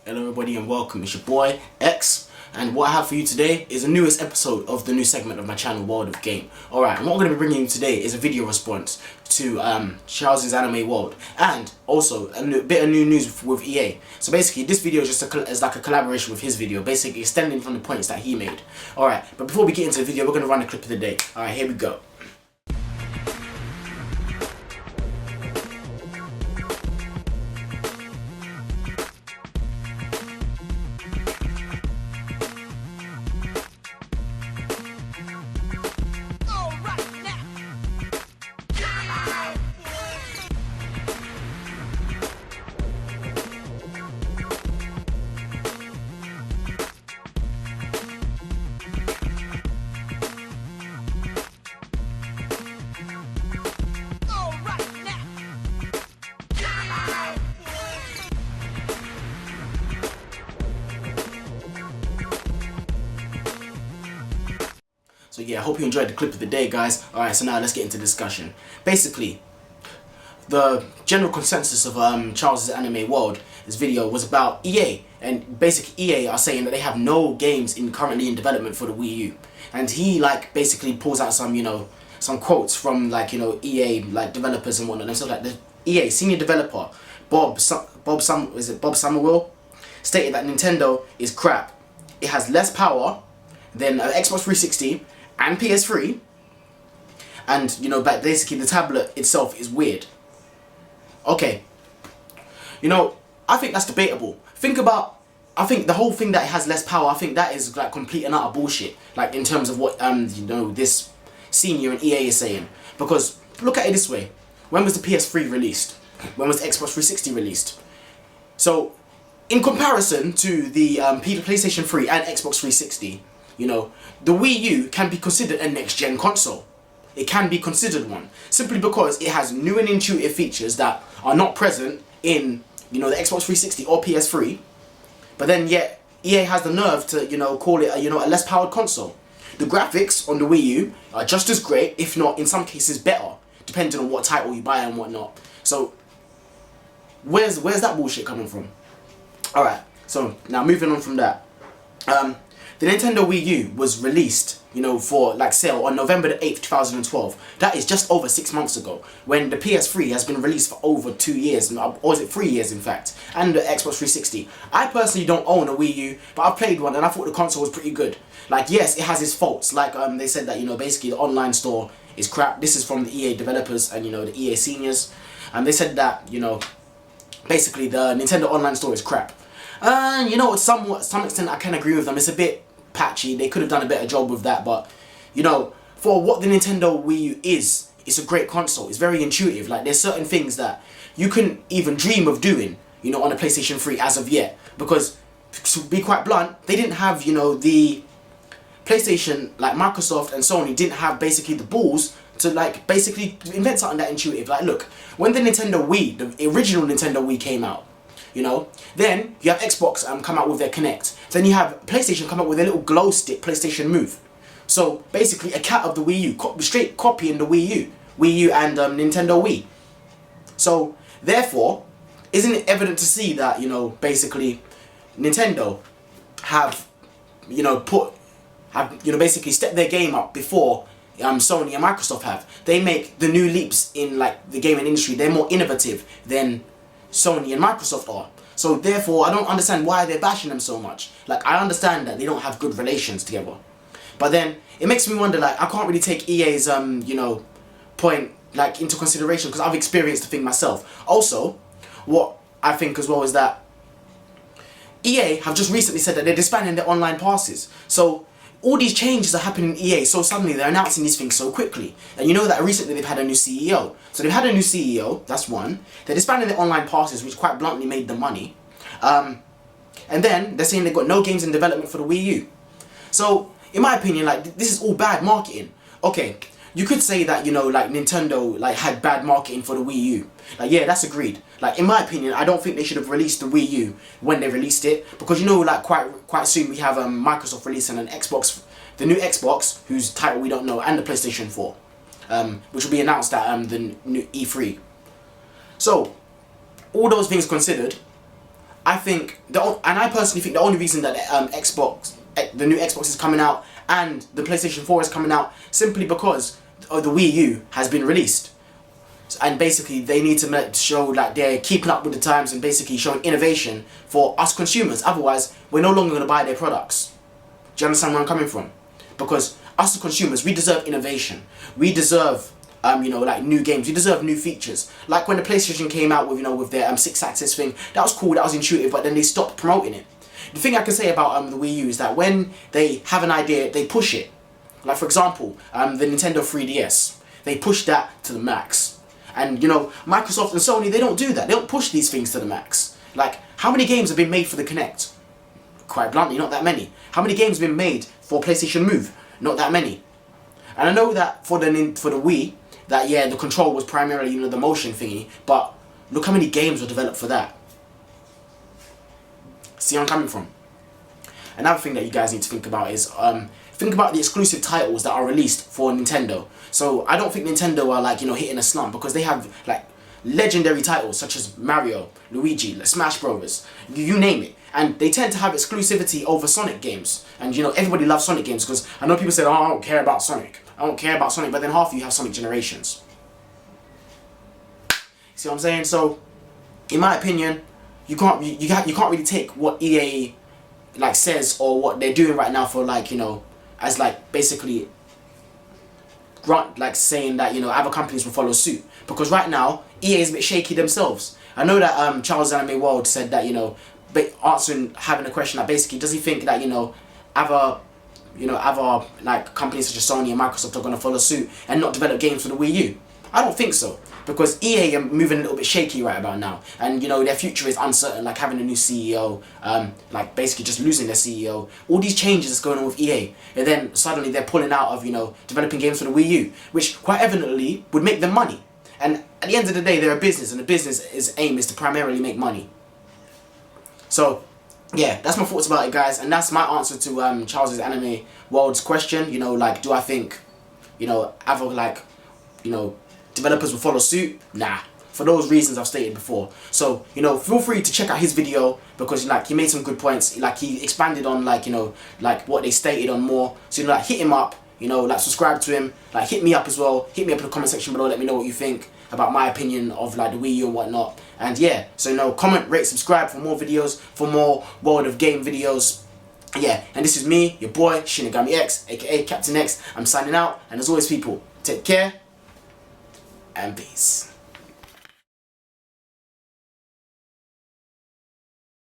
Hello everybody and welcome, it's your boy X, and what I have for you today is the newest episode of the new segment of my channel, World of Game. Alright, and what I'm going to be bringing you today is a video response to CharlesIsAnimeWorld, and also a bit of new news with EA. So basically this video is just is like a collaboration with his video, basically extending from the points that he made. Alright, but before we get into the video, we're going to run a clip of the day. Alright, here we go. So yeah, I hope you enjoyed the clip of the day, guys. Alright, so now let's get into the discussion. Basically, the general consensus of CharlesIsAnimeWorld, this video, was about EA. And basically EA are saying that they have no games currently in development for the Wii U. And he basically pulls out some, some quotes from EA developers and whatnot. And so the EA senior developer, Bob Summerall, stated that Nintendo is crap. It has less power than Xbox 360 and PS3, and but basically the tablet itself is weird. Okay, I think that's debatable. I think the whole thing that it has less power, I think that is like complete and utter bullshit, like in terms of what this senior in EA is saying. Because look at it this way, when was the PS3 released? When was the Xbox 360 released? So in comparison to the PlayStation 3 and Xbox 360, the Wii U can be considered a next-gen console. It can be considered one, simply because it has new and intuitive features that are not present in, the Xbox 360 or PS3. But then yet, EA has the nerve to, call it a less powered console. The graphics on the Wii U are just as great, if not in some cases better, depending on what title you buy and whatnot. So, where's that bullshit coming from? Alright, so now moving on from that. The Nintendo Wii U was released, for sale on November the 8th, 2012. That is just over 6 months ago, when the PS3 has been released for over 2 years, or is it 3 years in fact, and the Xbox 360. I personally don't own a Wii U, but I've played one and I thought the console was pretty good. Yes, it has its faults, they said that, basically the online store is crap. This is from the EA developers and, the EA seniors, and they said that, basically the Nintendo online store is crap. To some extent I can agree with them. It's a bit patchy. They could have done a better job with that, but for what the Nintendo Wii U is, it's a great console. It's very intuitive. There's certain things that you couldn't even dream of doing, on a PlayStation 3 as of yet, because to be quite blunt, they didn't have, the PlayStation, Microsoft and Sony didn't have basically the balls to basically invent something that intuitive. Look, when the Nintendo Wii, the original Nintendo Wii came out, then you have Xbox come out with their Kinect. Then you have PlayStation come out with a little glow stick PlayStation Move. So basically a cat of the Wii U, straight copying the Wii U and Nintendo Wii. So therefore, isn't it evident to see that basically Nintendo have basically stepped their game up before Sony and Microsoft have. They make the new leaps in the gaming industry. They're more innovative than Sony and Microsoft are. So therefore, I don't understand why they're bashing them so much. I understand that they don't have good relations together. But then, it makes me wonder, I can't really take EA's, point, into consideration, because I've experienced the thing myself. Also, what I think as well is that EA have just recently said that they're disbanding their online passes. So, all these changes are happening in EA, so suddenly they're announcing these things so quickly. And that recently they've had a new CEO. So they've had a new CEO, that's one. They're disbanding their online passes, which quite bluntly made them money. And then they're saying they've got no games in development for the Wii U. So, in my opinion, this is all bad marketing. Okay, you could say that, Nintendo, had bad marketing for the Wii U. Yeah, that's agreed. In my opinion, I don't think they should have released the Wii U when they released it. Because, quite soon we have Microsoft releasing an Xbox, the new Xbox, whose title we don't know, and the PlayStation 4. Which will be announced at the new E3. So, all those things considered, I think and I personally think the only reason that the new Xbox is coming out and the PlayStation 4 is coming out simply because the Wii U has been released. And basically they need to show that they're keeping up with the times and basically showing innovation for us consumers. Otherwise, we're no longer going to buy their products. Do you understand where I'm coming from? Because us as consumers, we deserve innovation. We deserve, you know, like new games. We deserve new features. Like when the PlayStation came out with, you know, with their 6-axis thing, that was cool, that was intuitive, but then they stopped promoting it. The thing I can say about the Wii U is that when they have an idea, they push it. Like for example, the Nintendo 3DS, they pushed that to the max. And you know, Microsoft and Sony, they don't do that. They don't push these things to the max. Like, how many games have been made for the Kinect? Quite bluntly, not that many. How many games have been made for PlayStation Move? Not that many. And I know that for the Wii, that yeah, the control was primarily, you know, the motion thingy, but look how many games were developed for that. See where I'm coming from? Another thing that you guys need to think about is think about the exclusive titles that are released for Nintendo. So I don't think Nintendo are like, you know, hitting a slump because they have like legendary titles such as Mario, Luigi, Smash Bros, you name it. And they tend to have exclusivity over Sonic games. And you know, everybody loves Sonic games because I know people say, oh, I don't care about Sonic. I don't care about Sonic, but then half of you have Sonic Generations. See what I'm saying? So, in my opinion, you can't really take what EA like says or what they're doing right now for like, you know, as like basically like saying that, you know, other companies will follow suit, because right now EA is a bit shaky themselves. I know that CharlesIsAnimeWorld said that, you know, having a question that basically, does he think that, you know, other like companies such as Sony and Microsoft are going to follow suit and not develop games for the Wii U? I don't think so, because EA are moving a little bit shaky right about now, and you know, their future is uncertain, like having a new CEO, like basically just losing their CEO, all these changes that's going on with EA, and then suddenly they're pulling out of, you know, developing games for the Wii U, which quite evidently would make them money. And at the end of the day, they're a business, and the business aim is to primarily make money. So yeah, that's my thoughts about it, guys, and that's my answer to CharlesIsAnimeWorld's question. You know, like, do I think, you know, other like, you know, developers will follow suit? Nah, for those reasons I've stated before. So, you know, feel free to check out his video, because like he made some good points. Like he expanded on like, you know, like what they stated on more. So, you know, like hit him up, you know, like subscribe to him, like hit me up as well. Hit me up in the comment section below, let me know what you think about my opinion of like the Wii U and whatnot. And yeah, so you know, comment, rate, subscribe for more videos, for more World of Game videos. Yeah, and this is me, your boy Shinigami X, aka Captain X. I'm signing out, and as always, people, take care and peace.